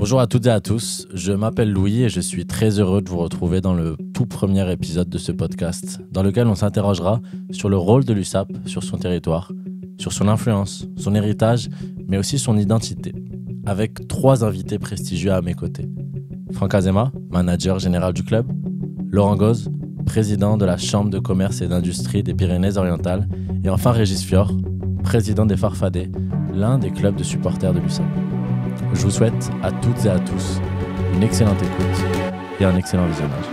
Bonjour à toutes et à tous, je m'appelle Louis et je suis très heureux de vous retrouver dans le tout premier épisode de ce podcast, dans lequel on s'interrogera sur le rôle de l'USAP sur son territoire, sur son influence, son héritage, mais aussi son identité, avec 3 invités prestigieux à mes côtés. Franck Azema, manager général du club, Laurent Goz, président de la Chambre de commerce et d'industrie des Pyrénées-Orientales, et enfin Régis Fior, président des Farfadets, l'un des clubs de supporters de l'USAP. Je vous souhaite à toutes et à tous une excellente écoute et un excellent visionnage.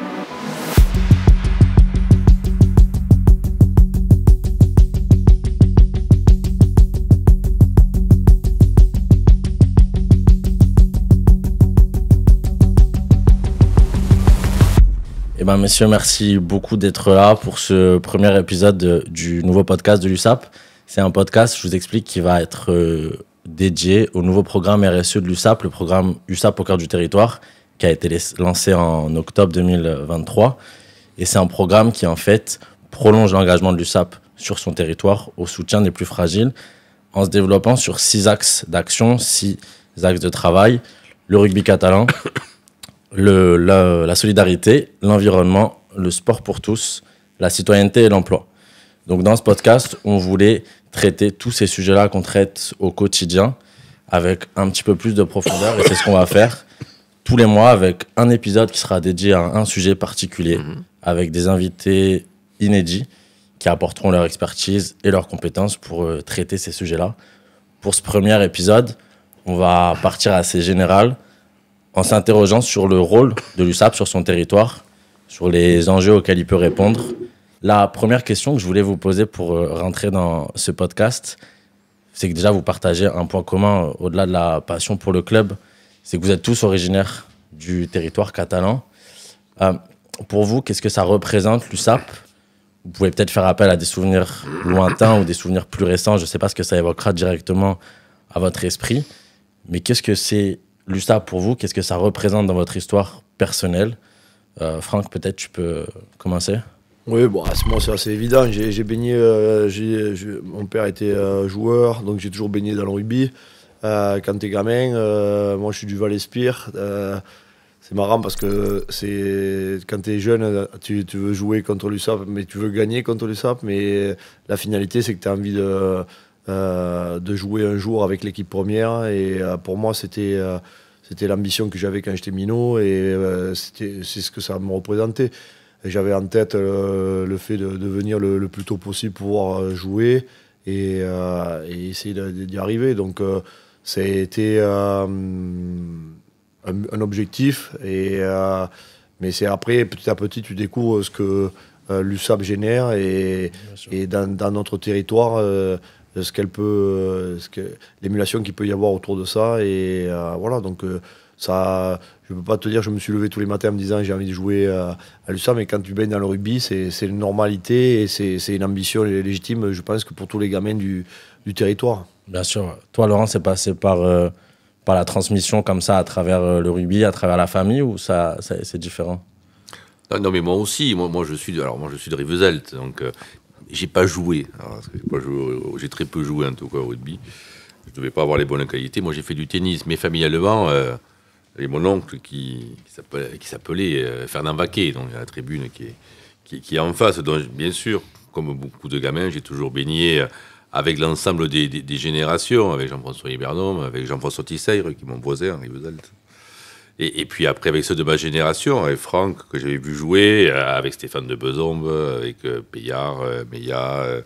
Eh bien, messieurs, merci beaucoup d'être là pour ce premier épisode du nouveau podcast de l'USAP. C'est un podcast, je vous explique, qui va être dédié au nouveau programme RSE de l'USAP, le programme USAP au cœur du territoire, qui a été lancé en octobre 2023. Et c'est un programme qui, en fait, prolonge l'engagement de l'USAP sur son territoire au soutien des plus fragiles, en se développant sur 6 axes d'action, 6 axes de travail: le rugby catalan, la solidarité, l'environnement, le sport pour tous, la citoyenneté et l'emploi. Donc dans ce podcast, on voulait traiter tous ces sujets-là qu'on traite au quotidien avec un petit peu plus de profondeur, et c'est ce qu'on va faire tous les mois avec un épisode qui sera dédié à un sujet particulier, avec des invités inédits qui apporteront leur expertise et leurs compétences pour traiter ces sujets-là. Pour ce premier épisode, on va partir assez général en s'interrogeant sur le rôle de l'USAP sur son territoire, sur les enjeux auxquels il peut répondre. La première question que je voulais vous poser pour rentrer dans ce podcast, c'est que déjà vous partagez un point commun au-delà de la passion pour le club, c'est que vous êtes tous originaires du territoire catalan. Pour vous, qu'est-ce que ça représente l'USAP ? Vous pouvez peut-être faire appel à des souvenirs lointains ou des souvenirs plus récents, je ne sais pas ce que ça évoquera directement à votre esprit, mais qu'est-ce que c'est l'USAP pour vous ? Qu'est-ce que ça représente dans votre histoire personnelle ? Franck, peut-être tu peux commencer ? Oui, bon, moi c'est assez évident. J'ai baigné, mon père était joueur, donc j'ai toujours baigné dans le rugby. Quand t'es gamin, moi je suis du Val-Espire. C'est marrant parce que quand t'es jeune, tu veux jouer contre l'USAP, mais tu veux gagner contre l'USAP. Mais la finalité, c'est que tu as envie de jouer un jour avec l'équipe première. Et pour moi, c'était l'ambition que j'avais quand j'étais minot, et c'est ce que ça me représentait. J'avais en tête le fait de venir le plus tôt possible, pouvoir jouer et essayer d'y arriver. Donc, ça a été un objectif. Mais c'est après, petit à petit, tu découvres ce que l'USAP génère et dans notre territoire, l'émulation qu'il peut y avoir autour de ça. Et voilà, donc ça... Je ne peux pas te dire, je me suis levé tous les matins en me disant j'ai envie de jouer à l'USAP, mais quand tu baignes dans le rugby, c'est une normalité et c'est une ambition légitime, je pense, que pour tous les gamins du territoire. Bien sûr. Toi, Laurent, c'est passé par la transmission comme ça à travers le rugby, à travers la famille, ou c'est différent ? Non, mais moi aussi. Moi, je suis de Rivesaltes, donc j'ai pas joué. J'ai très peu joué en tout cas au rugby. Je devais pas avoir les bonnes qualités. Moi, j'ai fait du tennis, mais familialement. Et mon oncle qui s'appelait Fernand Vaquet, donc à la tribune qui est en face. Donc, bien sûr, comme beaucoup de gamins, j'ai toujours baigné avec l'ensemble des générations, avec Jean-François Hibernome, avec Jean-François Tisseire, qui est mon voisin, Rivesaltes. Et puis après, avec ceux de ma génération, avec Franck, que j'avais vu jouer, avec Stéphane de Bezombe, avec Payard, Meillat,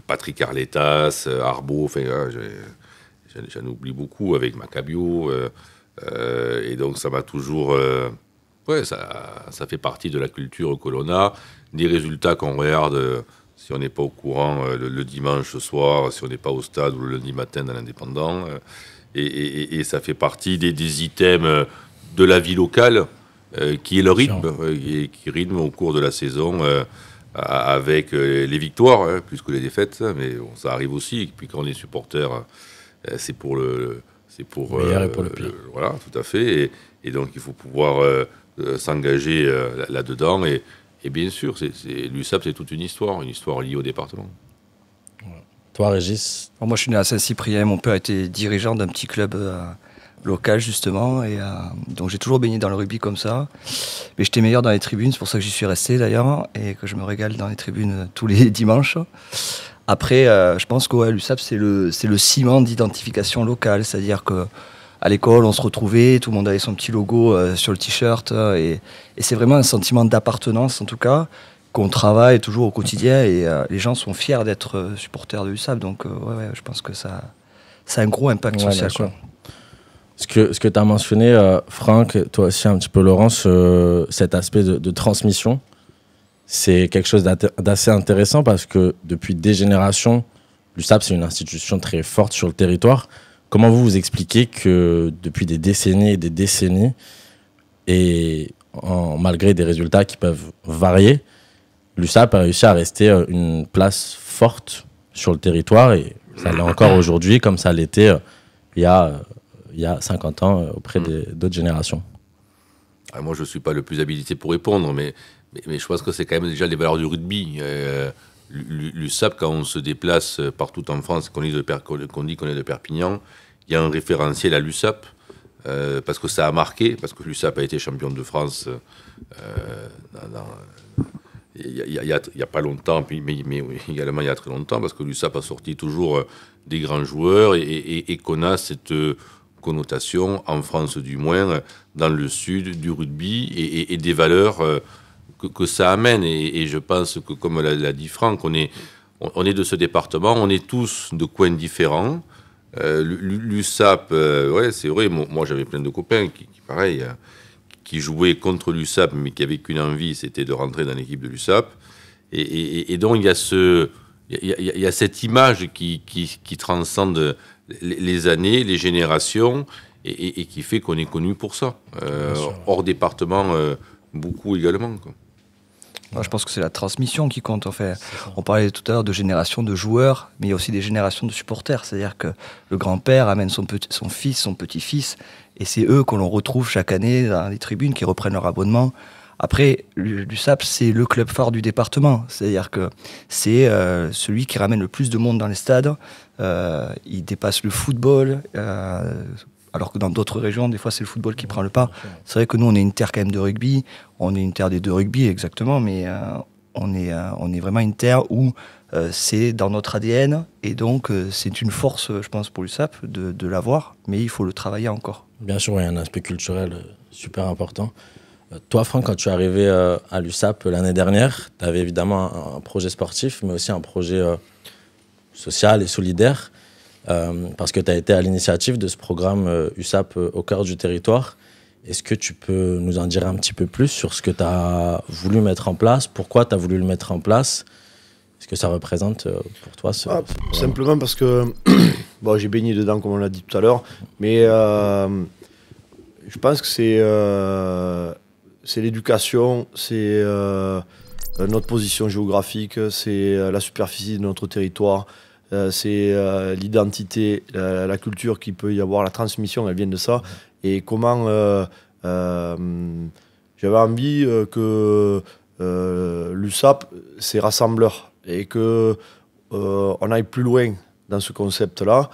Patrick Arletas, Arbaud, enfin, j'en oublie beaucoup, avec Macabio. Et donc ça m'a toujours... ça fait partie de la culture que l'on a, des résultats qu'on regarde si on n'est pas au courant le dimanche soir, si on n'est pas au stade, ou le lundi matin dans l'Indépendant. Et ça fait partie des items de la vie locale qui est le rythme, qui rythme au cours de la saison avec les victoires, plus que les défaites. Mais bon, ça arrive aussi. Et puis quand on est supporter, c'est pour le... C'est pour meilleur et pour le pire. Voilà, tout à fait. Et donc, il faut pouvoir s'engager là-dedans. Et bien sûr, l'USAP, c'est toute une histoire liée au département. Ouais. Toi, Régis ? Moi, je suis né à Saint-Cyprien. Mon père était dirigeant d'un petit club local justement, et donc j'ai toujours baigné dans le rugby comme ça, mais j'étais meilleur dans les tribunes, c'est pour ça que j'y suis resté d'ailleurs, et que je me régale dans les tribunes tous les dimanches. Après, je pense que l'USAP c'est le ciment d'identification locale, c'est-à-dire que à l'école on se retrouvait, tout le monde avait son petit logo sur le t-shirt, et c'est vraiment un sentiment d'appartenance en tout cas, qu'on travaille toujours au quotidien, et les gens sont fiers d'être supporters de l'USAP, donc je pense que ça a un gros impact social, quoi. Ce que tu as mentionné, Franck, toi aussi un petit peu Laurence, cet aspect de transmission, c'est quelque chose d'assez intéressant parce que depuis des générations, l'USAP c'est une institution très forte sur le territoire. Comment vous expliquez que depuis des décennies et des décennies, et malgré des résultats qui peuvent varier, l'USAP a réussi à rester une place forte sur le territoire, et ça l'est encore aujourd'hui comme ça l'était il y a 50 ans auprès d'autres générations? Moi, je ne suis pas le plus habilité pour répondre, mais je pense que c'est quand même déjà les valeurs du rugby. L'USAP, quand on se déplace partout en France, qu'on dit qu'on est de Perpignan, il y a un référentiel à l'USAP, parce que ça a marqué, parce que l'USAP a été champion de France il y a pas longtemps, mais également il y a très longtemps, parce que l'USAP a sorti toujours des grands joueurs, et qu'on a cette connotation, en France du moins, dans le sud du rugby, et des valeurs que ça amène. Et je pense que, comme l'a dit Franck, on est de ce département, on est tous de coins différents. L'USAP, c'est vrai, moi j'avais plein de copains qui jouaient contre l'USAP, mais qui avaient qu'une envie, c'était de rentrer dans l'équipe de l'USAP. Et donc il y a cette image qui transcende les années, les générations, et qui fait qu'on est connu pour ça. Hors département, beaucoup également, quoi. Moi, je pense que c'est la transmission qui compte. En fait, on parlait tout à l'heure de génération de joueurs, mais il y a aussi des générations de supporters. C'est-à-dire que le grand-père amène son fils, son petit-fils, et c'est eux qu'on retrouve chaque année dans les tribunes, qui reprennent leur abonnement. Après, l'USAP, c'est le club phare du département. C'est-à-dire que c'est celui qui ramène le plus de monde dans les stades. Il dépasse le football, alors que dans d'autres régions, des fois, c'est le football qui prend le pas. C'est vrai que nous, on est une terre quand même de rugby. On est une terre des deux rugby, exactement, mais on est vraiment une terre où c'est dans notre ADN. Et donc, c'est une force, je pense, pour l'USAP de l'avoir, mais il faut le travailler encore. Bien sûr, il y a un aspect culturel super important. Toi, Franck, quand tu es arrivé à l'USAP l'année dernière, tu avais évidemment un projet sportif, mais aussi un projet social et solidaire, parce que tu as été à l'initiative de ce programme USAP au cœur du territoire. Est-ce que tu peux nous en dire un petit peu plus sur ce que tu as voulu mettre en place, pourquoi tu as voulu le mettre en place? Est-ce que ça représente pour toi Simplement parce que bon, j'ai baigné dedans, comme on l'a dit tout à l'heure, mais je pense que c'est l'éducation, c'est notre position géographique, c'est la superficie de notre territoire, c'est l'identité, la culture qu'il peut y avoir, la transmission, elle vient de ça. Et comment j'avais envie que l'USAP, c'est rassembleur, et que on aille plus loin dans ce concept-là,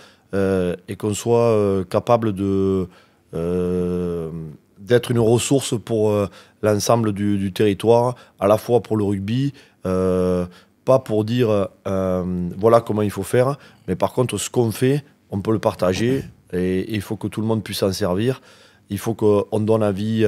et qu'on soit capable d'être une ressource pour l'ensemble du territoire, à la fois pour le rugby, pas pour dire voilà comment il faut faire, mais par contre ce qu'on fait, on peut le partager, et il faut que tout le monde puisse s'en servir. Il faut qu'on donne avis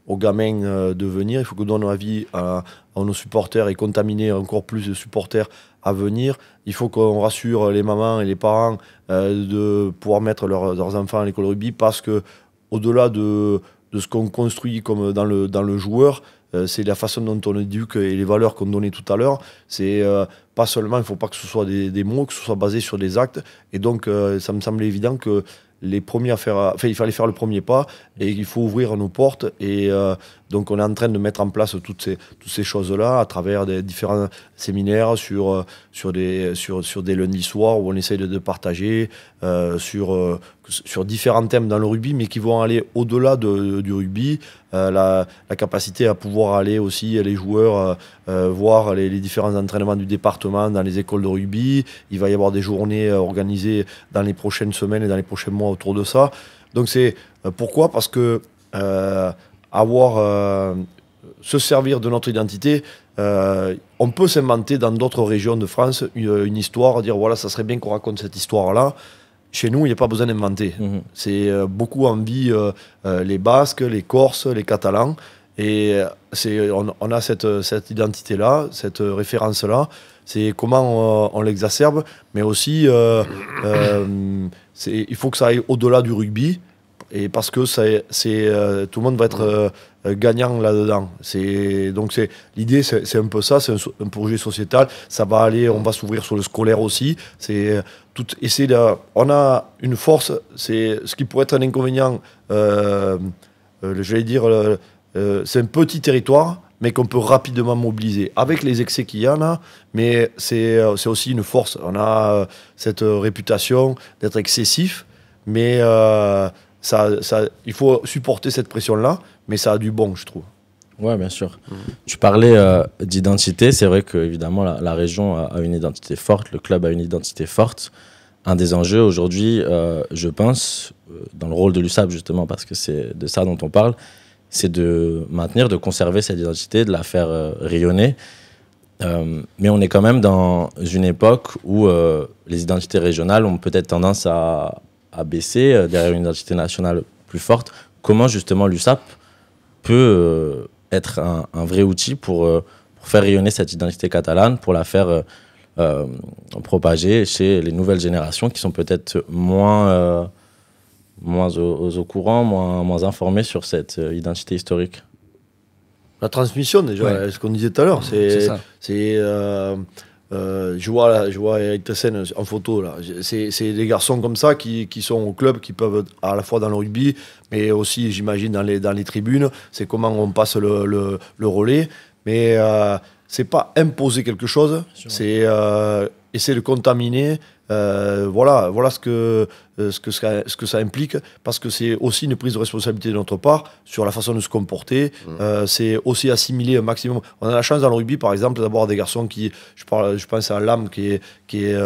aux gamins de venir, il faut qu'on donne avis à nos supporters, et contaminer encore plus de supporters à venir. Il faut qu'on rassure les mamans et les parents de pouvoir mettre leurs enfants à l'école rugby, parce que au-delà de ce qu'on construit comme dans le joueur, c'est la façon dont on éduque et les valeurs qu'on donnait tout à l'heure. C'est pas seulement, il ne faut pas que ce soit des mots, que ce soit basé sur des actes. Et donc, ça me semblait évident que les premiers il fallait faire le premier pas, et il faut ouvrir nos portes. Et donc, on est en train de mettre en place toutes ces choses-là à travers des différents séminaires sur des lundis soirs où on essaye de partager sur différents thèmes dans le rugby, mais qui vont aller au-delà du rugby. La capacité à pouvoir aller aussi, les joueurs, voir les différents entraînements du département dans les écoles de rugby. Il va y avoir des journées organisées dans les prochaines semaines et dans les prochains mois autour de ça. Donc c'est pourquoi? Parce que se servir de notre identité, on peut s'inventer dans d'autres régions de France une histoire, dire voilà, ça serait bien qu'on raconte cette histoire-là. Chez nous, il n'y a pas besoin d'inventer. C'est beaucoup en vie les Basques, les Corses, les Catalans. Et on a cette identité-là, cette référence-là. C'est comment on l'exacerbe, mais aussi il faut que ça aille au-delà du rugby, et parce que tout le monde va être gagnant là-dedans. Donc l'idée, c'est un peu ça, c'est un projet sociétal. Ça va aller, on va s'ouvrir sur le scolaire aussi. On a une force, c'est ce qui pourrait être un inconvénient, j'allais dire, c'est un petit territoire, mais qu'on peut rapidement mobiliser avec les excès qu'il y en a, mais c'est aussi une force. On a cette réputation d'être excessif, mais il faut supporter cette pression-là, mais ça a du bon, je trouve. Ouais, bien sûr. Tu parlais d'identité, c'est vrai qu'évidemment la région a une identité forte, le club a une identité forte. Un des enjeux aujourd'hui, je pense, dans le rôle de l'USAP justement, parce que c'est de ça dont on parle, c'est de maintenir, de conserver cette identité, de la faire rayonner. Mais on est quand même dans une époque où les identités régionales ont peut-être tendance à baisser derrière une identité nationale plus forte. Comment justement l'USAP peut être un vrai outil pour faire rayonner cette identité catalane, pour la faire propager chez les nouvelles générations qui sont peut-être moins au courant, moins informés sur cette identité historique? La transmission, déjà, ce qu'on disait tout à l'heure, c'est ça. Je vois Eric Tessen en photo, là. C'est des garçons comme ça qui sont au club, qui peuvent à la fois dans le rugby, mais aussi, j'imagine, dans les tribunes. C'est comment on passe le relais. Mais c'est pas imposer quelque chose, c'est essayer de contaminer. Voilà ce que ça implique, parce que c'est aussi une prise de responsabilité de notre part sur la façon de se comporter. C'est aussi assimiler un maximum. On a la chance dans le rugby, par exemple, d'avoir des garçons je pense à Lam qui est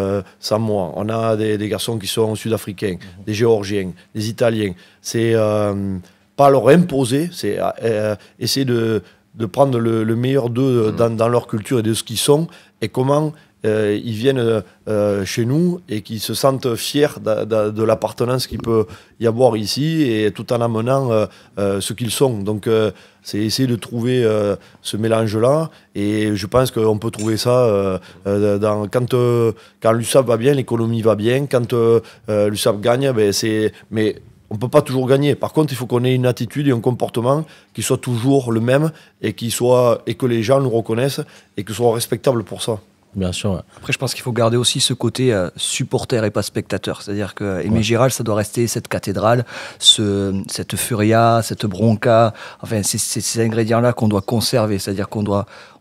samoan. On a des garçons qui sont sud-africains, des géorgiens, des italiens. C'est pas leur imposer, c'est essayer de prendre le meilleur d'eux dans leur culture et de ce qu'ils sont, et comment ils viennent chez nous et qu'ils se sentent fiers de l'appartenance qu'il peut y avoir ici, et tout en amenant ce qu'ils sont. Donc c'est essayer de trouver ce mélange-là, et je pense qu'on peut trouver ça quand l'USAP va bien, l'économie va bien, quand l'USAP gagne, mais on ne peut pas toujours gagner. Par contre, il faut qu'on ait une attitude et un comportement qui soit toujours le même, et que les gens nous reconnaissent et que ce soit respectable pour ça. Bien sûr. Ouais. Après, je pense qu'il faut garder aussi ce côté supporter et pas spectateur. C'est-à-dire que Aimé Giral, ça doit rester cette cathédrale, cette furia, cette bronca. Enfin, c'est ces ingrédients-là qu'on doit conserver. C'est-à-dire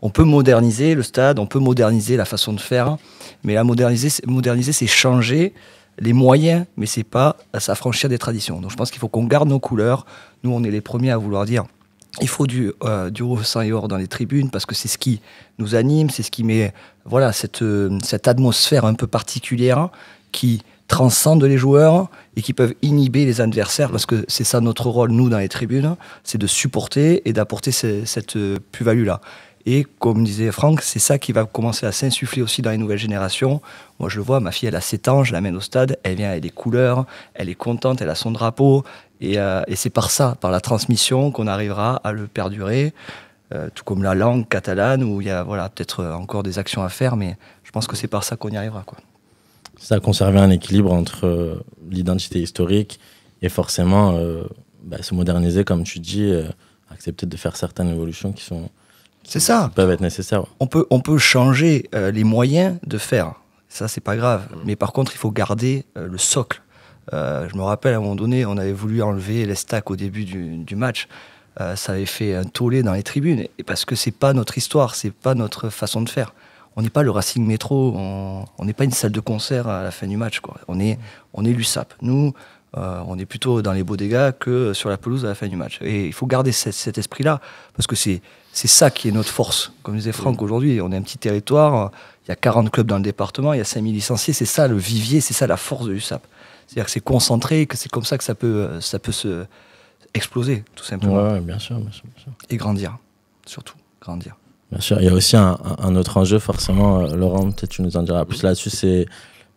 on peut moderniser le stade, on peut moderniser la façon de faire, mais moderniser, c'est changer les moyens, mais c'est pas s'affranchir des traditions. Donc, je pense qu'il faut qu'on garde nos couleurs. Nous, on est les premiers à vouloir dire: il faut du rouge sang et or dans les tribunes, parce que c'est ce qui nous anime, c'est ce qui met cette atmosphère un peu particulière qui transcende les joueurs et qui peuvent inhiber les adversaires, parce que c'est ça notre rôle, nous, dans les tribunes, c'est de supporter et d'apporter cette plus-value-là. Et comme disait Franck, c'est ça qui va commencer à s'insuffler aussi dans les nouvelles générations. Moi, je le vois, ma fille, elle a 7 ans, je l'amène au stade, elle vient avec des couleurs, elle est contente, elle a son drapeau. Et c'est par la transmission, qu'on arrivera à le perdurer. Tout comme la langue catalane, où il y a peut-être encore des actions à faire, mais je pense que c'est par ça qu'on y arrivera, quoi. Ça, conserver un équilibre entre l'identité historique et forcément se moderniser, comme tu dis, accepter de faire certaines évolutions qui peuvent être nécessaires. On peut changer les moyens de faire, ça c'est pas grave, mais par contre il faut garder le socle. Je me rappelle, à un moment donné, on avait voulu enlever les stacks au début du match. Ça avait fait un tollé dans les tribunes, et parce que c'est pas notre histoire, c'est pas notre façon de faire. On n'est pas le Racing Métro, on n'est pas une salle de concert à la fin du match, quoi. On est l'USAP. Nous, on est plutôt dans les bodegas que sur la pelouse à la fin du match. Et il faut garder cet esprit-là, parce que c'est ça qui est notre force. Comme disait Franck, aujourd'hui, on est un petit territoire, il y a 40 clubs dans le département, il y a 5000 licenciés, c'est ça le vivier, c'est ça la force de l'USAP. C'est-à-dire que c'est concentré et que c'est comme ça que ça peut se exploser, tout simplement. Ouais, bien sûr. Et grandir, surtout, grandir. Bien sûr, il y a aussi un autre enjeu, forcément, Laurent, peut-être tu nous en diras plus là-dessus, c'est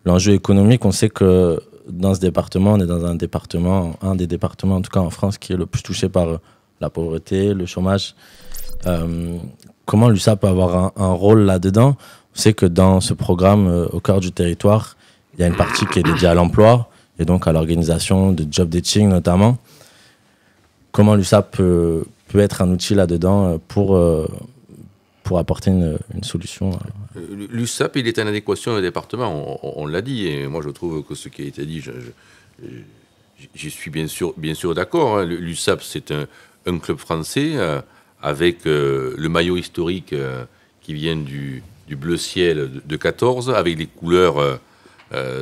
l'enjeu économique. On sait que dans ce département, on est dans un des départements en tout cas en France, qui est le plus touché par la pauvreté, le chômage. Comment l'USAP peut avoir un rôle là-dedans? On sait que dans ce programme au cœur du territoire, il y a une partie qui est dédiée à l'emploi et donc à l'organisation de job dating notamment. Comment l'USAP peut être un outil là-dedans pour apporter une solution? L'USAP, il est en adéquation avec le département, on l'a dit, et moi je trouve que ce qui a été dit, j'y suis bien sûr d'accord. L'USAP, c'est un club français avec le maillot historique qui vient du bleu ciel de 14, avec les couleurs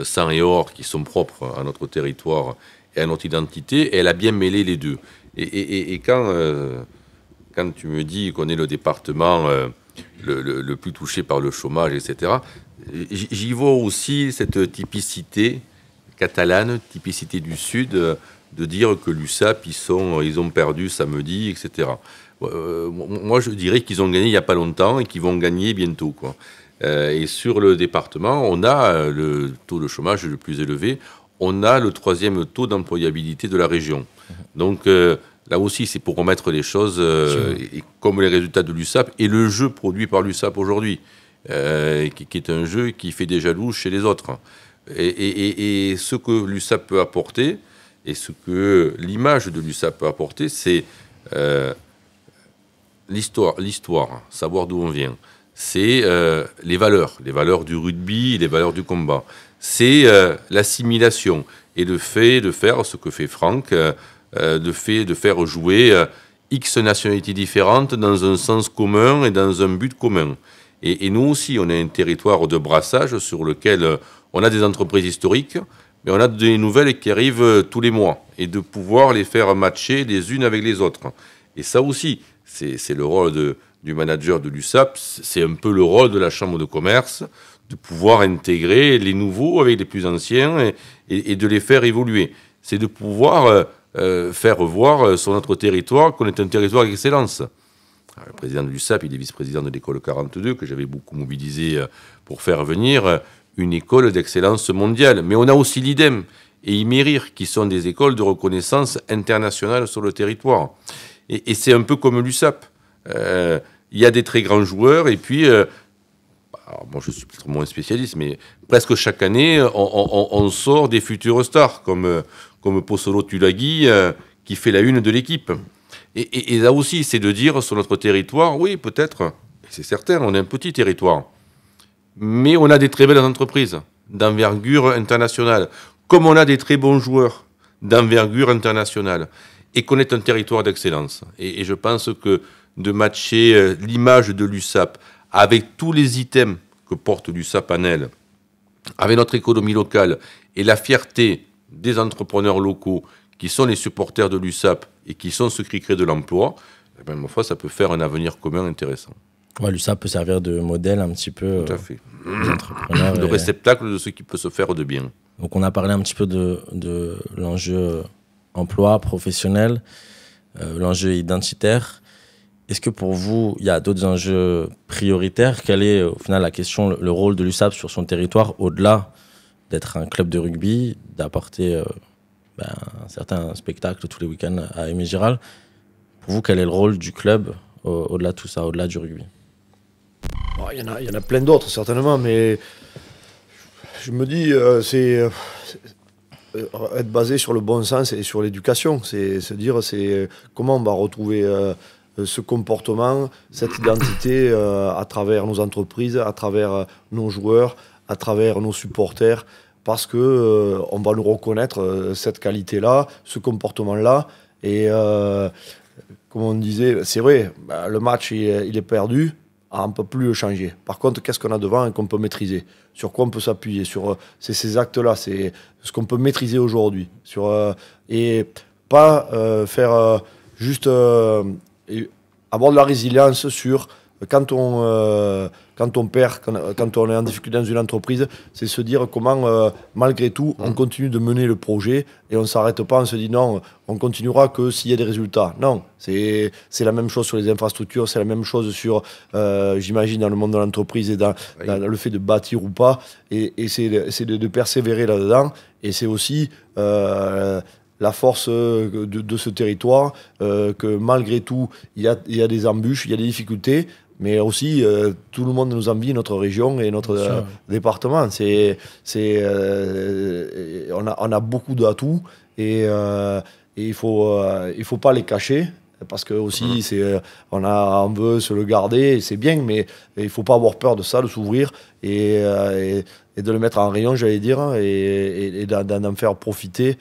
sang et or qui sont propres à notre territoire et à notre identité, et elle a bien mêlé les deux. Et quand tu me dis qu'on est le département le plus touché par le chômage, etc., j'y vois aussi cette typicité catalane, typicité du Sud, de dire que l'USAP, ils ont perdu samedi, etc. Moi, je dirais qu'ils ont gagné il n'y a pas longtemps et qu'ils vont gagner bientôt, quoi. Et sur le département, on a le taux de chômage le plus élevé, on a le 3e taux d'employabilité de la région. Donc là aussi, c'est pour remettre les choses, et comme les résultats de l'USAP et le jeu produit par l'USAP aujourd'hui, qui est un jeu qui fait des jaloux chez les autres. Et ce que l'USAP peut apporter, et ce que l'image de l'USAP peut apporter, c'est l'histoire, savoir d'où on vient. C'est les valeurs du rugby, les valeurs du combat. C'est l'assimilation et le fait de faire ce que fait Franck, le fait de faire jouer X nationalités différentes dans un sens commun et dans un but commun. Et nous aussi, on a un territoire de brassage sur lequel on a des entreprises historiques, mais on a des nouvelles qui arrivent tous les mois, et de pouvoir les faire matcher les unes avec les autres. Et ça aussi, c'est le rôle du manager de l'USAP, c'est un peu le rôle de la chambre de commerce, de pouvoir intégrer les nouveaux avec les plus anciens et de les faire évoluer. C'est de pouvoir faire voir sur notre territoire qu'on est un territoire d'excellence. Le président de l'USAP, il est vice-président de l'école 42, que j'avais beaucoup mobilisé pour faire venir une école d'excellence mondiale. Mais on a aussi l'IDEM et IMERIR, qui sont des écoles de reconnaissance internationale sur le territoire. Et c'est un peu comme l'USAP. Il y a des très grands joueurs, et puis, alors moi je suis peut-être moins spécialiste, mais presque chaque année, on sort des futures stars, comme Pozzolo Tulagi, qui fait la une de l'équipe. Et là aussi, c'est de dire sur notre territoire, oui, peut-être, c'est certain, on est un petit territoire, mais on a des très belles entreprises d'envergure internationale, comme on a des très bons joueurs d'envergure internationale, et qu'on est un territoire d'excellence. Et je pense que de matcher l'image de l'USAP avec tous les items que porte l'USAP en elle, avec notre économie locale et la fierté des entrepreneurs locaux qui sont les supporters de l'USAP et qui sont ceux qui créent de l'emploi, ma foi, ça peut faire un avenir commun intéressant. Ouais, l'USAP peut servir de modèle un petit peu tout à fait. Aux entrepreneurs. De réceptacle de ce qui peut se faire de bien. Donc on a parlé un petit peu de l'enjeu emploi professionnel, l'enjeu identitaire. Est-ce que pour vous, il y a d'autres enjeux prioritaires? Quelle est au final la question, le rôle de l'USAP sur son territoire, au-delà d'être un club de rugby, d'apporter un certain spectacle tous les week-ends à Aimé Giral? Pour vous, quel est le rôle du club au-delà de tout ça, au-delà du rugby? Il y en a plein d'autres, certainement, mais je me dis, c'est être basé sur le bon sens et sur l'éducation. C'est se dire, comment on va retrouver ce comportement, cette identité à travers nos entreprises, à travers nos joueurs, à travers nos supporters, parce que on va nous reconnaître cette qualité-là, ce comportement-là. Et comme on disait, c'est vrai, le match il est perdu, on ne peut plus le changer. Par contre, qu'est-ce qu'on a devant et qu'on peut maîtriser? Sur quoi on peut s'appuyer? C'est ces actes-là, c'est ce qu'on peut maîtriser aujourd'hui. Et pas faire juste... avoir de la résilience sur quand on quand on perd, quand on est en difficulté dans une entreprise, c'est se dire comment, malgré tout, on continue de mener le projet et on ne s'arrête pas, on se dit non, on continuera que s'il y a des résultats. Non, c'est la même chose sur les infrastructures, c'est la même chose sur, j'imagine, dans le monde de l'entreprise et dans le fait de bâtir ou pas. Et c'est de persévérer là-dedans. Et c'est aussi la force de ce territoire, que malgré tout, il y a des embûches, il y a des difficultés, mais aussi tout le monde nous envie, notre région et notre département. On a beaucoup d'atouts et il faut pas les cacher. Parce que aussi, on veut se le garder, et c'est bien, mais il ne faut pas avoir peur de ça, de s'ouvrir et de le mettre en rayon, j'allais dire, et d'en faire profiter,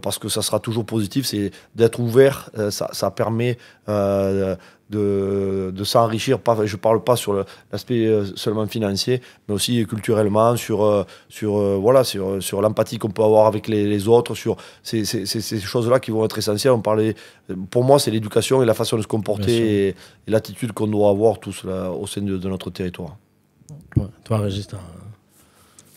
parce que ça sera toujours positif. C'est d'être ouvert, ça permet de s'enrichir. Je ne parle pas sur l'aspect seulement financier, mais aussi culturellement, sur l'empathie qu'on peut avoir avec les autres, sur ces choses-là qui vont être essentielles. Pour moi, c'est l'éducation et la façon de se comporter et l'attitude qu'on doit avoir tous là, au sein de notre territoire. Ouais. Toi, Régis,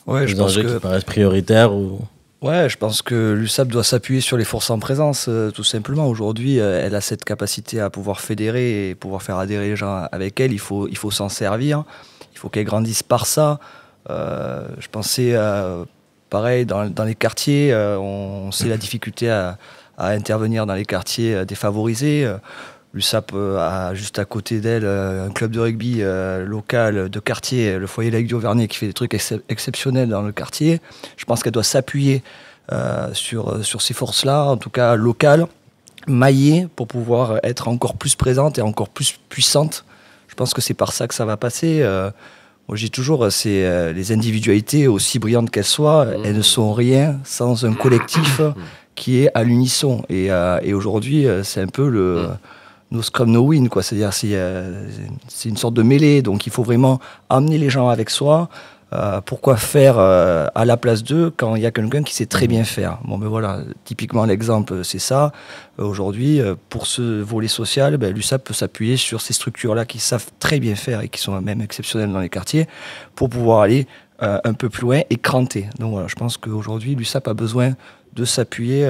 je pense qui paraissent prioritaires ou... Ouais, je pense que l'USAP doit s'appuyer sur les forces en présence, tout simplement. Aujourd'hui, elle a cette capacité à pouvoir fédérer et pouvoir faire adhérer les gens avec elle. Il faut s'en servir. Il faut qu'elle grandisse par ça. Je pensais, pareil, dans les quartiers, on sait la difficulté à intervenir dans les quartiers défavorisés. L'USAP a juste à côté d'elle un club de rugby local de quartier, le foyer Lac d'Auvergne, qui fait des trucs exceptionnels dans le quartier. Je pense qu'elle doit s'appuyer sur ces forces-là, en tout cas locales, maillées, pour pouvoir être encore plus présente et encore plus puissante. Je pense que c'est par ça que ça va passer. Moi, je dis toujours, c'est les individualités, aussi brillantes qu'elles soient, elles ne sont rien sans un collectif qui est à l'unisson. Et aujourd'hui, c'est un peu no scrum, no win, quoi. C'est-à-dire, c'est une sorte de mêlée. Donc, il faut vraiment amener les gens avec soi. Pourquoi faire à la place d'eux quand il y a quelqu'un qui sait très bien faire? Bon, ben voilà, typiquement, l'exemple, c'est ça. Aujourd'hui, pour ce volet social, l'USAP peut s'appuyer sur ces structures-là qui savent très bien faire et qui sont même exceptionnelles dans les quartiers pour pouvoir aller un peu plus loin et cranter. Donc, voilà, je pense qu'aujourd'hui, l'USAP a besoin de s'appuyer.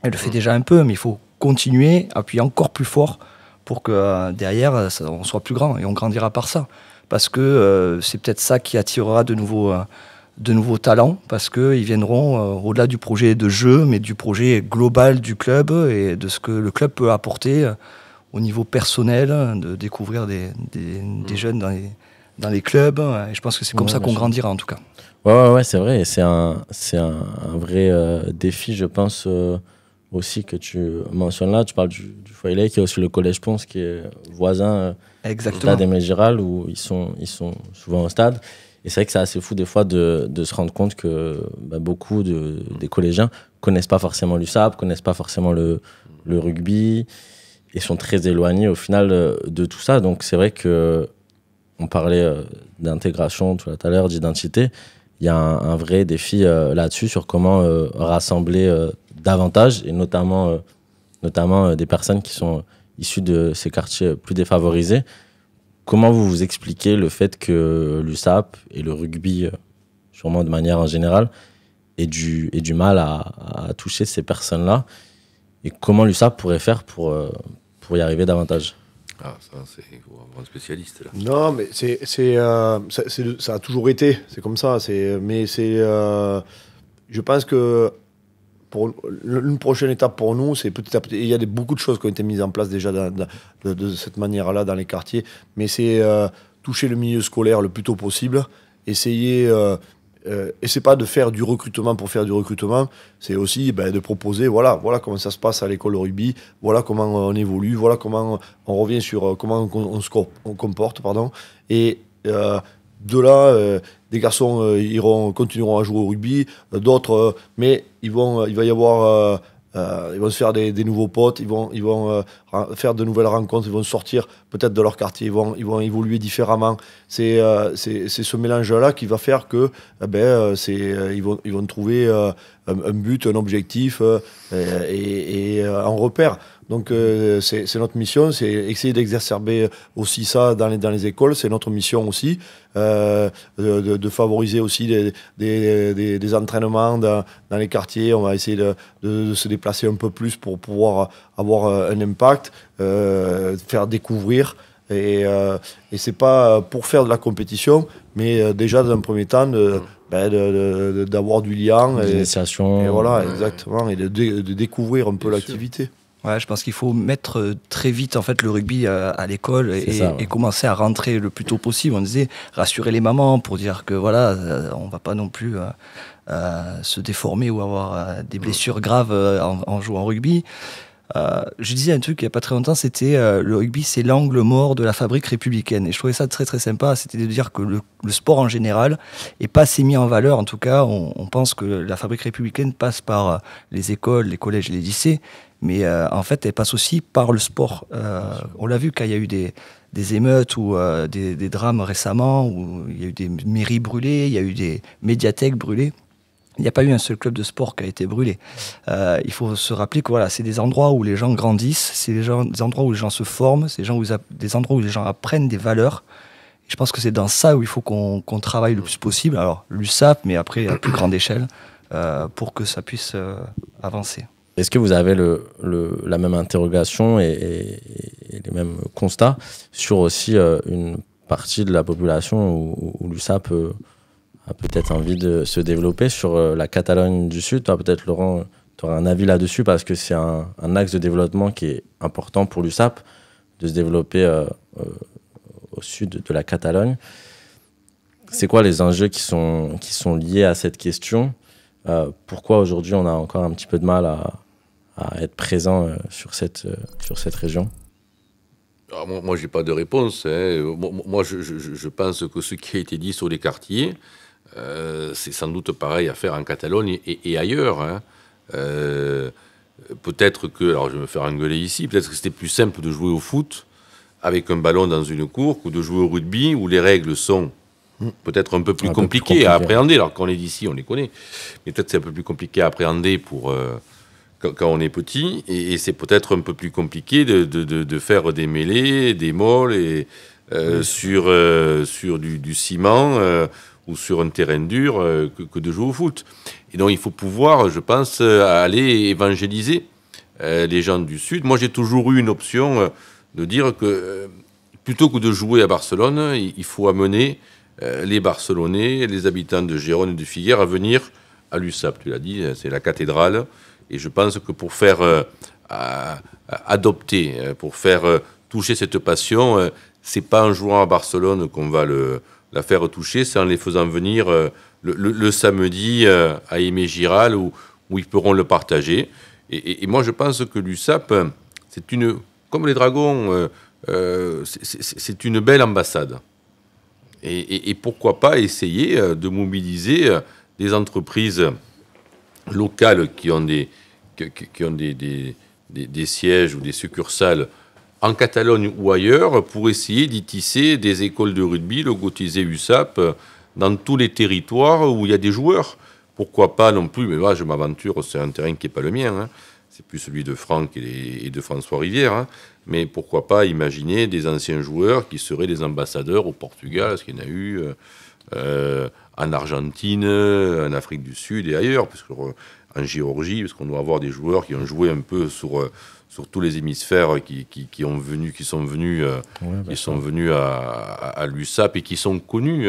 Elle le fait déjà un peu, mais il faut continuer, appuyer encore plus fort pour que derrière, on soit plus grand et on grandira par ça. Parce que c'est peut-être ça qui attirera de nouveaux talents, parce qu'ils viendront au-delà du projet de jeu, mais du projet global du club et de ce que le club peut apporter au niveau personnel, de découvrir des jeunes dans les clubs. Et je pense que c'est comme ça qu'on grandira en tout cas. Ouais, c'est vrai. Et c'est un vrai défi, je pense, aussi que tu mentionnes là. Tu parles du foyer Lake, il y a aussi le collège Ponce qui est voisin du stade Aimé Giral, où ils sont souvent au stade. Et c'est vrai que c'est assez fou des fois de se rendre compte que beaucoup des collégiens connaissent pas forcément l'USAP, connaissent pas forcément le rugby et sont très éloignés au final de tout ça. Donc c'est vrai que on parlait d'intégration tout à l'heure, d'identité. Il y a un vrai défi là-dessus sur comment rassembler davantage, et notamment des personnes qui sont issues de ces quartiers plus défavorisés. Comment vous expliquez le fait que l'USAP et le rugby, sûrement de manière en général, aient du mal à toucher ces personnes-là, et comment l'USAP pourrait faire pour y arriver davantage? Ah, ça, c'est un spécialiste, là. Non, mais ça a toujours été, c'est comme ça. Je pense que pour une prochaine étape pour nous, c'est petit à petit. Il y a beaucoup de choses qui ont été mises en place déjà de cette manière-là dans les quartiers, mais c'est toucher le milieu scolaire le plus tôt possible, essayer. Et c'est pas de faire du recrutement pour faire du recrutement, c'est aussi de proposer, voilà comment ça se passe à l'école de rugby, voilà comment on évolue, voilà comment on revient sur comment on comporte, et de là, des garçons continueront à jouer au rugby, d'autres, mais il va y avoir, ils vont se faire des nouveaux potes, ils vont faire de nouvelles rencontres, ils vont sortir peut-être de leur quartier, ils vont évoluer différemment. C'est ce mélange-là qui va faire que ils vont trouver un but, un objectif et un repère. Donc c'est notre mission, c'est essayer d'exacerber aussi ça dans les écoles, c'est notre mission aussi, de favoriser aussi des entraînements dans les quartiers. On va essayer de se déplacer un peu plus pour pouvoir avoir un impact, faire découvrir. Et c'est pas pour faire de la compétition, mais déjà dans un premier temps d'avoir du lien, l'initiation. Et voilà, exactement, et de découvrir un peu l'activité. Ouais, je pense qu'il faut mettre très vite en fait le rugby à l'école et commencer à rentrer le plus tôt possible. On disait rassurer les mamans pour dire que voilà, on va pas non plus se déformer ou avoir des blessures graves en jouant au rugby. Je disais un truc il n'y a pas très longtemps, c'était le rugby, c'est l'angle mort de la fabrique républicaine. Et je trouvais ça très très sympa, c'était de dire que le sport en général n'est pas assez mis en valeur. En tout cas, on pense que la fabrique républicaine passe par les écoles, les collèges et les lycées, mais en fait, elle passe aussi par le sport. On l'a vu quand il y a eu des émeutes ou des drames récemment, où il y a eu des mairies brûlées, il y a eu des médiathèques brûlées. Il n'y a pas eu un seul club de sport qui a été brûlé. Il faut se rappeler que voilà, c'est des endroits où les gens grandissent, c'est des endroits où les gens se forment, c'est des endroits où les gens apprennent des valeurs. Et je pense que c'est dans ça où il faut qu'on travaille le plus possible. Alors, l'USAP, mais après à plus grande échelle, pour que ça puisse avancer. Est-ce que vous avez la même interrogation et les mêmes constats sur aussi une partie de la population où l'USAP a peut-être envie de se développer sur la Catalogne du Sud? Toi, peut-être, Laurent, tu auras un avis là-dessus parce que c'est un axe de développement qui est important pour l'USAP de se développer au sud de la Catalogne. C'est quoi les enjeux qui sont liés à cette question? Pourquoi aujourd'hui on a encore un petit peu de mal à être présent sur cette région? Alors moi j'ai pas de réponse. Moi, je pense que ce qui a été dit sur les quartiers, c'est sans doute pareil à faire en Catalogne et ailleurs. Peut-être que, alors je vais me faire engueuler ici, peut-être que c'était plus simple de jouer au foot avec un ballon dans une cour que de jouer au rugby où les règles sont peut-être un peu plus compliquées à appréhender. Alors quand on est d'ici, on les connaît, mais peut-être c'est un peu plus compliqué à appréhender pour quand on est petit, et c'est peut-être un peu plus compliqué de faire des mêlées, des molles et sur du ciment ou sur un terrain dur que de jouer au foot. Et donc il faut pouvoir, je pense, aller évangéliser les gens du Sud. Moi j'ai toujours eu une option de dire que plutôt que de jouer à Barcelone, il faut amener les Barcelonais, les habitants de Gérone et de Figueres à venir à l'USAP. Tu l'as dit, c'est la cathédrale. Et je pense que pour faire adopter, pour faire toucher cette passion, c'est pas en jouant à Barcelone qu'on va la faire toucher, c'est en les faisant venir le samedi à Aimé-Giral où ils pourront le partager. Et moi, je pense que l'USAP, c'est comme les Dragons, c'est une belle ambassade. Et pourquoi pas essayer de mobiliser des entreprises locales qui ont des sièges ou des succursales en Catalogne ou ailleurs pour essayer d'y tisser des écoles de rugby logotisées USAP dans tous les territoires où il y a des joueurs. Pourquoi pas non plus, mais moi je m'aventure, c'est un terrain qui n'est pas le mien, c'est plus celui de Franck et de François Rivière, mais pourquoi pas imaginer des anciens joueurs qui seraient des ambassadeurs au Portugal, parce qu'il y en a eu en Argentine, en Afrique du Sud et ailleurs, parce que en Géorgie, parce qu'on doit avoir des joueurs qui ont joué un peu sur tous les hémisphères qui sont venus à l'USAP et qui sont connus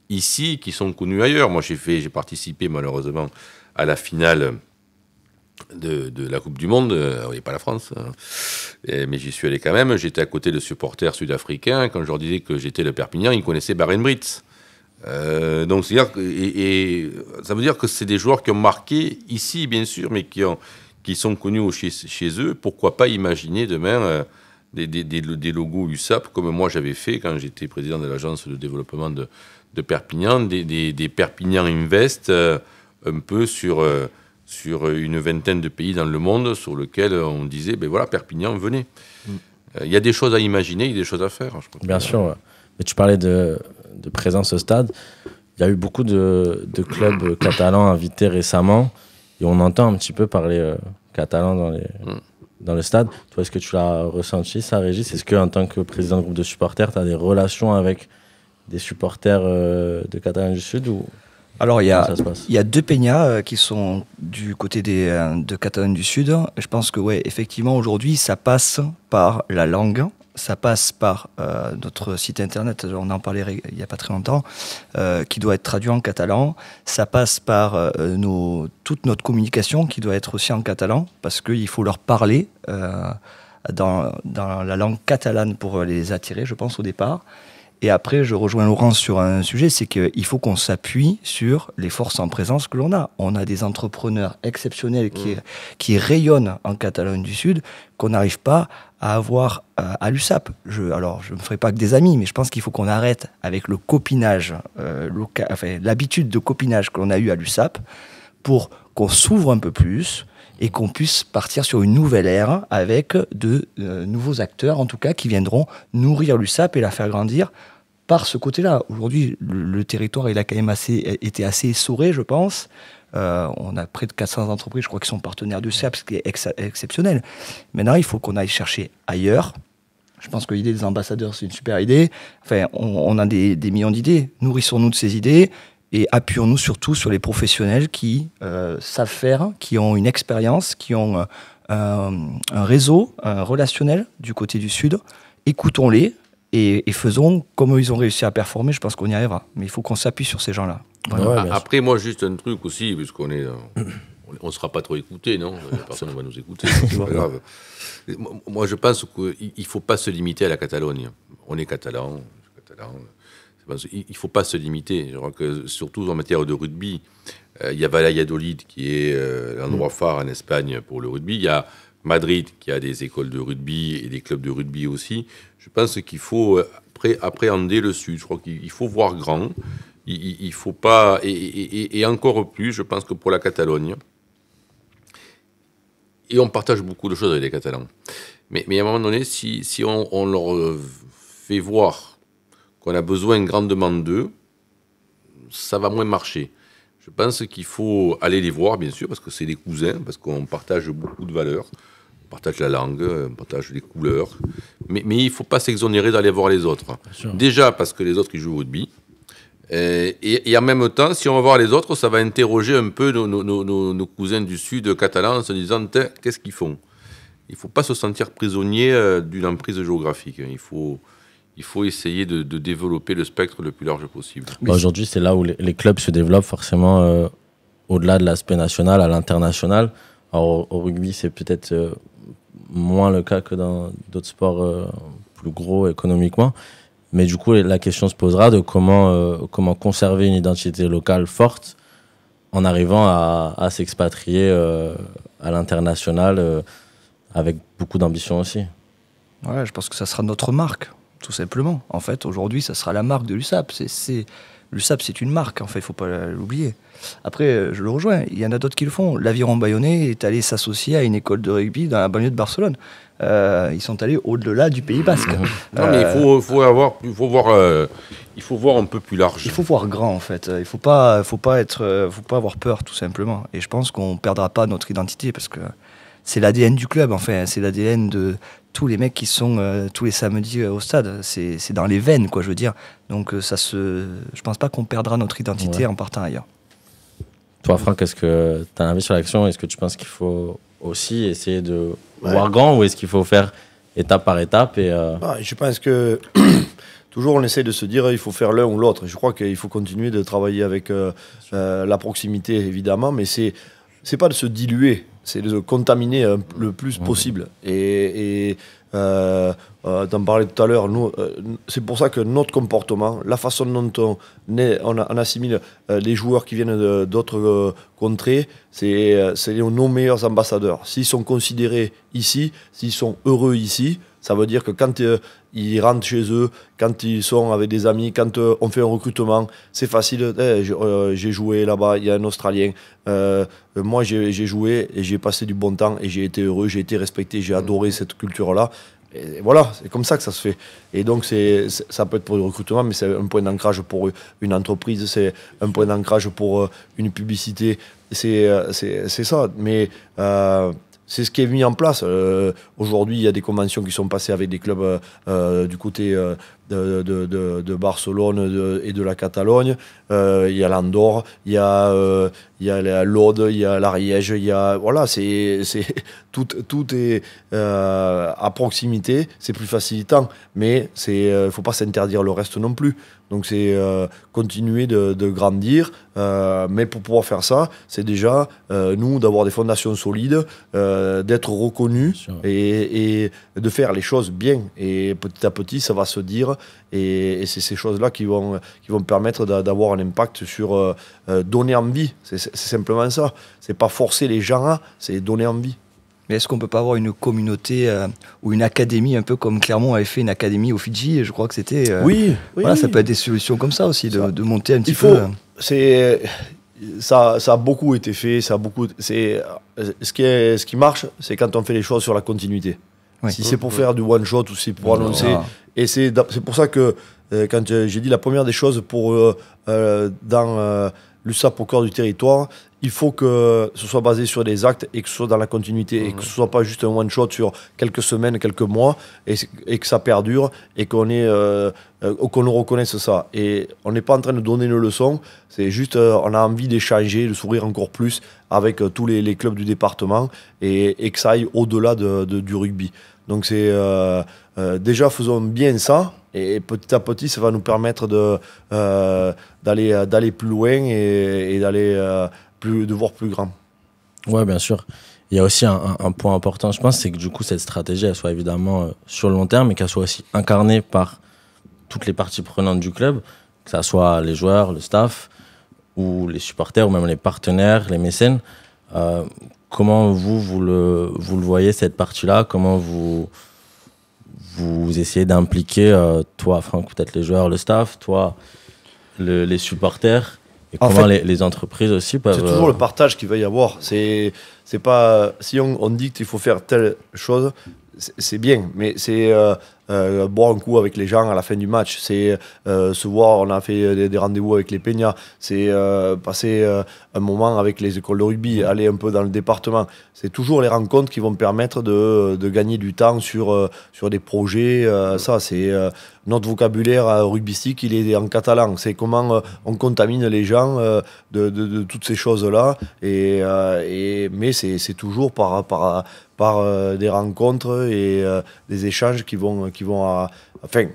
ici, qui sont connus ailleurs. Moi, j'ai participé malheureusement à la finale de la Coupe du Monde, et pas la France, mais j'y suis allé quand même. J'étais à côté de supporters sud-africains. Quand je leur disais que j'étais de Perpignan, ils connaissaient Barend Brits. Donc c'est-à-dire ça veut dire que c'est des joueurs qui ont marqué ici, bien sûr, mais qui sont connus chez eux. Pourquoi pas imaginer demain des logos USAP, comme moi j'avais fait quand j'étais président de l'agence de développement de Perpignan, des Perpignan Invest, un peu sur une vingtaine de pays dans le monde, sur lequel on disait, ben voilà, Perpignan, venez. Il y a des choses à imaginer, il y a des choses à faire. Je crois bien sûr, ouais. Mais tu parlais de présence au stade. Il y a eu beaucoup de clubs catalans invités récemment et on entend un petit peu parler catalan dans le stade. Toi, est-ce que tu l'as ressenti, ça, Régis? Est-ce qu'en tant que président de groupe de supporters, tu as des relations avec des supporters de Catalogne du Sud ou Alors, il y comment ça se passe? a deux peñas qui sont du côté de Catalogne du Sud. Je pense que, ouais, effectivement, aujourd'hui, ça passe par la langue, ça passe par notre site internet, on en parlait il n'y a pas très longtemps, qui doit être traduit en catalan. Ça passe par toute notre communication qui doit être aussi en catalan, parce qu'il faut leur parler dans la langue catalane pour les attirer, je pense, au départ. Et après, je rejoins Laurent sur un sujet, c'est qu'il faut qu'on s'appuie sur les forces en présence que l'on a. On a des entrepreneurs exceptionnels qui rayonnent en Catalogne du Sud, qu'on n'arrive pas à avoir à l'USAP. Alors, je ne me ferai pas que des amis, mais je pense qu'il faut qu'on arrête avec le copinage, l'habitude de copinage que l'on a eu à l'USAP, pour qu'on s'ouvre un peu plus et qu'on puisse partir sur une nouvelle ère avec de nouveaux acteurs, en tout cas, qui viendront nourrir l'USAP et la faire grandir par ce côté-là. Aujourd'hui, le territoire, il a quand même été assez essoré, je pense. On a près de 400 entreprises, je crois, qui sont partenaires du CEP, ce qui est exceptionnel. Maintenant, il faut qu'on aille chercher ailleurs. Je pense que l'idée des ambassadeurs, c'est une super idée. Enfin, on a des millions d'idées. Nourrissons-nous de ces idées et appuyons-nous surtout sur les professionnels qui savent faire, qui ont une expérience, qui ont un réseau, un relationnel du côté du Sud. Écoutons-les et faisons comme ils ont réussi à performer. Je pense qu'on y arrivera. Mais il faut qu'on s'appuie sur ces gens-là. Voilà. Ouais, après, moi, juste un truc aussi, puisqu'on est... on ne sera pas trop écouté, non? Personne ne va nous écouter, c'est pas grave. Moi, je pense qu'il ne faut pas se limiter à la Catalogne. On est catalan. Il ne faut pas se limiter. Je crois que, surtout en matière de rugby, il y a Valladolid qui est l'endroit phare en Espagne pour le rugby. Il y a Madrid qui a des écoles de rugby et des clubs de rugby aussi. Je pense qu'il faut appréhender le Sud. Je crois qu'il faut voir grand. Il faut pas... Et encore plus, je pense que pour la Catalogne, et on partage beaucoup de choses avec les Catalans, mais à un moment donné, si on leur fait voir qu'on a besoin grandement d'eux, ça va moins marcher. Je pense qu'il faut aller les voir, bien sûr, parce que c'est des cousins, parce qu'on partage beaucoup de valeurs, on partage la langue, on partage les couleurs, mais il ne faut pas s'exonérer d'aller voir les autres. Déjà parce que les autres, ils jouent au rugby, et en même temps, si on va voir les autres, ça va interroger un peu nos cousins du Sud catalans en se disant, qu'est-ce qu'ils font? Il ne faut pas se sentir prisonnier d'une emprise géographique. Il faut essayer de développer le spectre le plus large possible. Aujourd'hui, c'est là où les clubs se développent forcément au-delà de l'aspect national, à l'international. Alors, au rugby, c'est peut-être moins le cas que dans d'autres sports plus gros économiquement. Mais du coup, la question se posera de comment conserver une identité locale forte en arrivant à s'expatrier à l'international avec beaucoup d'ambition aussi. Ouais, je pense que ça sera notre marque. Tout simplement. En fait, aujourd'hui, ça sera la marque de l'USAP. L'USAP, c'est une marque, en fait, il ne faut pas l'oublier. Après, je le rejoins, il y en a d'autres qui le font. L'Aviron Bayonnais est allé s'associer à une école de rugby dans la banlieue de Barcelone. Ils sont allés au-delà du Pays Basque. Non, mais il faut voir un peu plus large. Il faut voir grand, en fait. Il ne faut pas avoir peur, tout simplement. Et je pense qu'on ne perdra pas notre identité, parce que c'est l'ADN du club, enfin, c'est l'ADN de tous les mecs qui sont tous les samedis au stade. C'est dans les veines, quoi, je veux dire. Donc je pense pas qu'on perdra notre identité en partant ailleurs. Toi, Franck, est-ce que tu as un avis sur l'action? Est-ce que tu penses qu'il faut aussi essayer de voir grand, ou est-ce qu'il faut faire étape par étape Je pense que toujours on essaie de se dire il faut faire l'un ou l'autre. Je crois qu'il faut continuer de travailler avec la proximité, évidemment, mais c'est pas de se diluer, c'est de se contaminer le plus possible. Et t'en parlais tout à l'heure, c'est pour ça que notre comportement, la façon dont on assimile les joueurs qui viennent d'autres contrées, c'est nos meilleurs ambassadeurs. S'ils sont considérés ici, s'ils sont heureux ici, ça veut dire que quand ils rentrent chez eux, quand ils sont avec des amis, quand on fait un recrutement, c'est facile. J'ai joué là-bas, il y a un Australien. Moi, j'ai joué et j'ai passé du bon temps et j'ai été heureux, j'ai été respecté, j'ai adoré cette culture-là. Et voilà, c'est comme ça que ça se fait. Et donc, ça peut être pour le recrutement, mais c'est un point d'ancrage pour une entreprise, c'est un point d'ancrage pour une publicité. C'est ça. Mais c'est ce qui est mis en place. Aujourd'hui, il y a des conventions qui sont passées avec des clubs du côté de Barcelone et de la Catalogne. Il y a l'Andorre, il y a l'Aude, il y a l'Ariège. Voilà, tout est à proximité. C'est plus facilitant, mais il faut pas s'interdire le reste non plus. Donc c'est continuer de grandir, mais pour pouvoir faire ça, c'est déjà nous d'avoir des fondations solides, d'être reconnus et de faire les choses bien. Et petit à petit, ça va se dire, et c'est ces choses-là qui vont permettre d'avoir un impact sur donner envie. C'est simplement ça. C'est pas forcer les gens, c'est donner envie. Mais est-ce qu'on ne peut pas avoir une communauté ou une académie, un peu comme Clermont avait fait une académie au Fidji, je crois que c'était... Oui. Ça peut être des solutions comme ça aussi, de monter un petit peu... Ça a beaucoup été fait, ce qui marche, c'est quand on fait les choses sur la continuité. Oui. Si c'est pour faire du one-shot ou si c'est pour annoncer... Et c'est pour ça que, quand j'ai dit la première des choses dans l'USAP au cœur du territoire, il faut que ce soit basé sur des actes et que ce soit dans la continuité et que ce soit pas juste un one-shot sur quelques semaines, quelques mois et que ça perdure et qu'on nous reconnaisse ça. Et on n'est pas en train de donner une leçon, c'est juste on a envie d'échanger, de s'ouvrir encore plus avec tous les clubs du département et que ça aille au-delà du rugby. Donc c'est déjà faisons bien ça et petit à petit ça va nous permettre d'aller plus loin et d'aller de voir plus grand. Ouais, bien sûr. Il y a aussi un point important, je pense, c'est que du coup cette stratégie elle soit évidemment sur le long terme et qu'elle soit aussi incarnée par toutes les parties prenantes du club, que ce soit les joueurs, le staff ou les supporters ou même les partenaires, les mécènes. Comment vous le voyez cette partie-là? Comment vous essayez d'impliquer, toi Franck, peut-être les joueurs, le staff, toi les supporters, et comment les entreprises aussi peuvent... C'est toujours le partage qu'il va y avoir. C'est pas, si on dit qu'il faut faire telle chose, c'est bien, mais c'est boire un coup avec les gens à la fin du match, c'est se voir, on a fait des rendez-vous avec les Peñas, c'est passer un moment avec les écoles de rugby, aller un peu dans le département. C'est toujours les rencontres qui vont permettre de gagner du temps sur des projets. Ça, c'est notre vocabulaire rugbystique, il est en catalan. C'est comment on contamine les gens de toutes ces choses-là. Mais c'est toujours par des rencontres et des échanges qui vont enfin,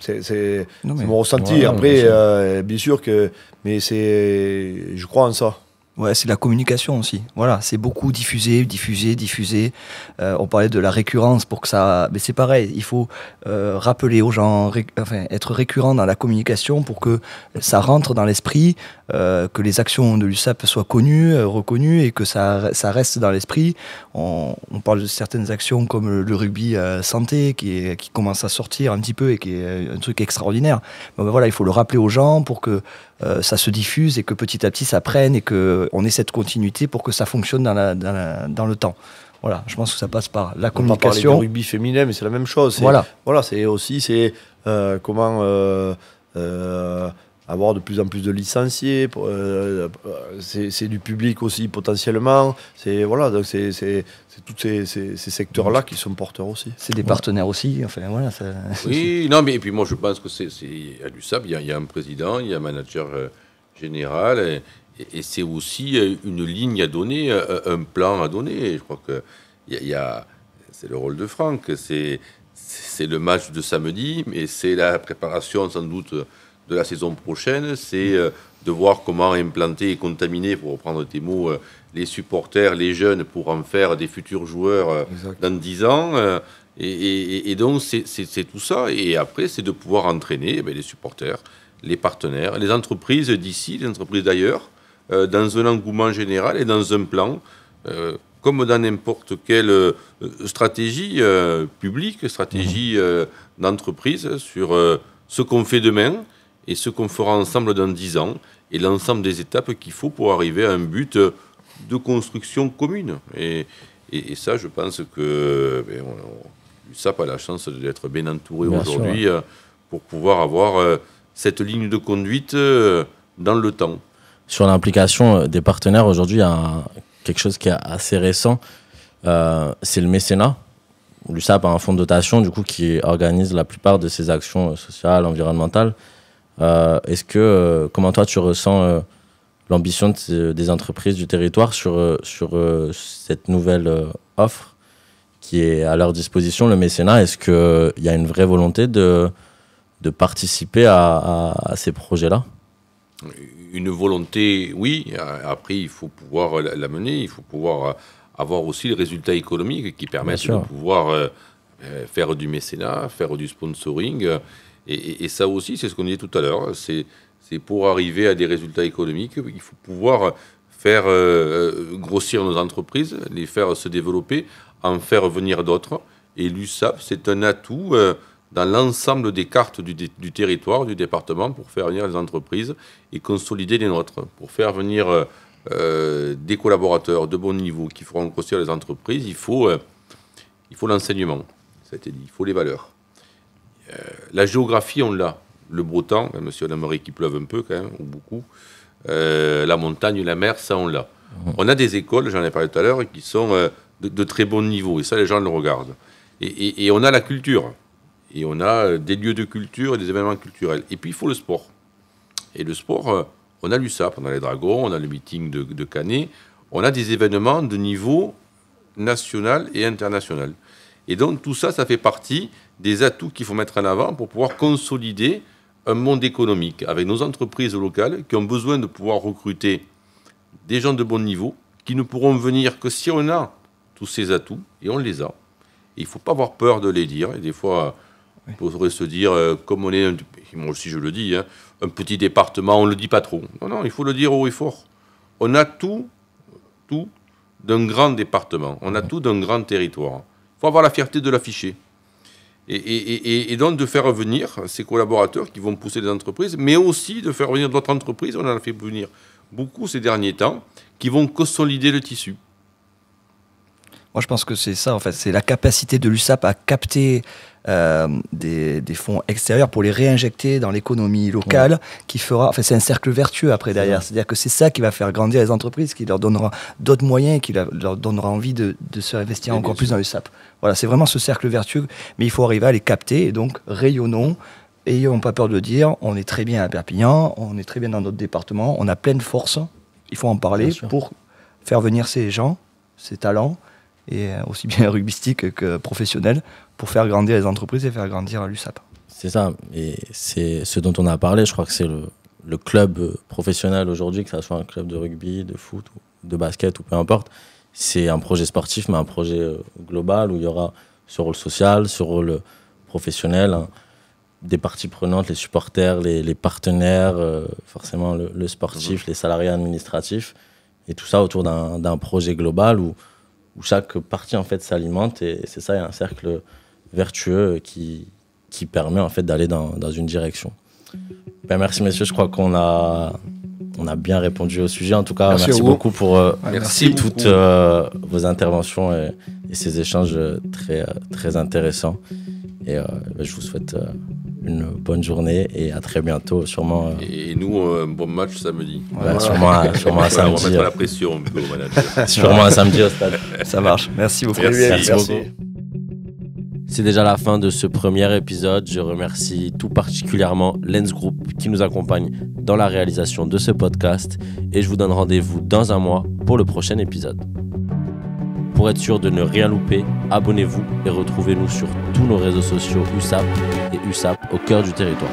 c'est mon ressenti. Ouais, après, bien sûr que, mais je crois en ça. Ouais, c'est la communication aussi. Voilà, c'est beaucoup diffuser. On parlait de la récurrence pour que ça... Mais c'est pareil, il faut rappeler aux gens, être récurrent dans la communication pour que ça rentre dans l'esprit, que les actions de l'USAP soient connues, reconnues et que ça reste dans l'esprit. On parle de certaines actions comme le rugby santé qui commence à sortir un petit peu et qui est un truc extraordinaire. Mais voilà, il faut le rappeler aux gens pour que ça se diffuse et que petit à petit ça prenne et qu'on ait cette continuité pour que ça fonctionne dans le temps. Voilà, je pense que ça passe par la communication. On va parler du rugby féminin, mais c'est la même chose. Voilà, c'est aussi comment avoir de plus en plus de licenciés. C'est du public aussi potentiellement. Donc c'est tous ces secteurs-là qui sont porteurs aussi. C'est des partenaires aussi. Enfin voilà. Oui, non, mais et puis moi je pense que à l'USAP, il y a un président, il y a un manager général. Et c'est aussi une ligne à donner, un plan à donner. Je crois que c'est le rôle de Franck. C'est le match de samedi, mais c'est la préparation sans doute de la saison prochaine. C'est de voir comment implanter et contaminer, pour reprendre tes mots, les supporters, les jeunes, pour en faire des futurs joueurs dans 10 ans. Et donc c'est tout ça. Et après, c'est de pouvoir entraîner les supporters, les partenaires, les entreprises d'ici, les entreprises d'ailleurs, dans un engouement général et dans un plan, comme dans n'importe quelle stratégie publique, stratégie d'entreprise, sur ce qu'on fait demain et ce qu'on fera ensemble dans 10 ans, et l'ensemble des étapes qu'il faut pour arriver à un but de construction commune. Et ça, je pense que l'USAP a la chance d'être bien entouré aujourd'hui pour pouvoir avoir cette ligne de conduite dans le temps. Sur l'implication des partenaires, aujourd'hui, il y a quelque chose qui est assez récent. c'est le mécénat. L'USAP a un fonds de dotation du coup, qui organise la plupart de ses actions sociales, environnementales. Comment toi tu ressens l'ambition des entreprises du territoire sur cette nouvelle offre qui est à leur disposition, le mécénat? Est-ce qu'il y a une vraie volonté de participer à ces projets-là? Une volonté, oui. Après, il faut pouvoir l'amener, il faut pouvoir avoir aussi les résultats économiques qui permettent de pouvoir faire du mécénat, faire du sponsoring. Et ça aussi, c'est ce qu'on disait tout à l'heure, c'est pour arriver à des résultats économiques, il faut pouvoir faire grossir nos entreprises, les faire se développer, en faire venir d'autres. Et l'USAP, c'est un atout dans l'ensemble des cartes du territoire, du département, pour faire venir les entreprises et consolider les nôtres, pour faire venir des collaborateurs de bon niveau qui feront grossir les entreprises. Il faut l'enseignement, ça a été dit, il faut les valeurs. La géographie, on l'a. Le beau temps, même si on aimerait qu'il pleuve un peu quand même, ou beaucoup. La montagne, la mer, ça on l'a. On a des écoles, j'en ai parlé tout à l'heure, qui sont de très bon niveau, et ça les gens le regardent. Et on a la culture, et on a des lieux de culture et des événements culturels. Et puis il faut le sport. Et le sport, on a l'USAP, on a les Dragons, on a le meeting de Canet, on a des événements de niveau national et international. Et donc tout ça, ça fait partie des atouts qu'il faut mettre en avant pour pouvoir consolider un monde économique avec nos entreprises locales qui ont besoin de pouvoir recruter des gens de bon niveau qui ne pourront venir que si on a tous ces atouts, et on les a. Et il ne faut pas avoir peur de les dire. Et des fois, on pourrait se dire, comme on est, moi aussi je le dis, hein, un petit département, on ne le dit pas trop. Non, il faut le dire haut et fort. On a tout d'un grand département. On a tout d'un grand territoire. Il faut avoir la fierté de l'afficher. Et donc de faire venir ces collaborateurs qui vont pousser les entreprises, mais aussi de faire venir d'autres entreprises, on en a fait venir beaucoup ces derniers temps, qui vont consolider le tissu. Moi, je pense que c'est ça, en fait. C'est la capacité de l'USAP à capter des fonds extérieurs pour les réinjecter dans l'économie locale, qui fera... Enfin, c'est un cercle vertueux après, derrière. C'est-à-dire que c'est ça qui va faire grandir les entreprises, qui leur donnera d'autres moyens, qui leur donnera envie de se réinvestir encore plus dans l'USAP. Voilà, c'est vraiment ce cercle vertueux, mais il faut arriver à les capter, et donc rayonnons. Ayons pas peur de le dire, on est très bien à Perpignan, on est très bien dans notre département, on a pleine force, il faut en parler pour faire venir ces gens, ces talents, et aussi bien rugbystiques que professionnels, pour faire grandir les entreprises et faire grandir l'USAP. C'est ça, et c'est ce dont on a parlé, je crois que c'est le club professionnel aujourd'hui, que ce soit un club de rugby, de foot, de basket ou peu importe, c'est un projet sportif, mais un projet global où il y aura ce rôle social, ce rôle professionnel, des parties prenantes, les supporters, les partenaires, forcément le sportif, les salariés administratifs, et tout ça autour d'un projet global où chaque partie en fait s'alimente, et c'est ça, il y a un cercle vertueux qui permet en fait d'aller dans une direction. Ben, merci messieurs, je crois qu'on a bien répondu au sujet. En tout cas, merci beaucoup pour toutes vos interventions et ces échanges très, très intéressants. Et je vous souhaite une bonne journée et à très bientôt, sûrement. Et nous, un bon match samedi. Ouais, sûrement un samedi. On va mettre la pression un peu au manager. Sûrement un samedi au stade. Ça marche. Merci beaucoup. Merci beaucoup. C'est déjà la fin de ce premier épisode. Je remercie tout particulièrement Lens Group qui nous accompagne dans la réalisation de ce podcast. Et je vous donne rendez-vous dans un mois pour le prochain épisode. Pour être sûr de ne rien louper, abonnez-vous et retrouvez-nous sur tous nos réseaux sociaux USAP et USAP au cœur du territoire.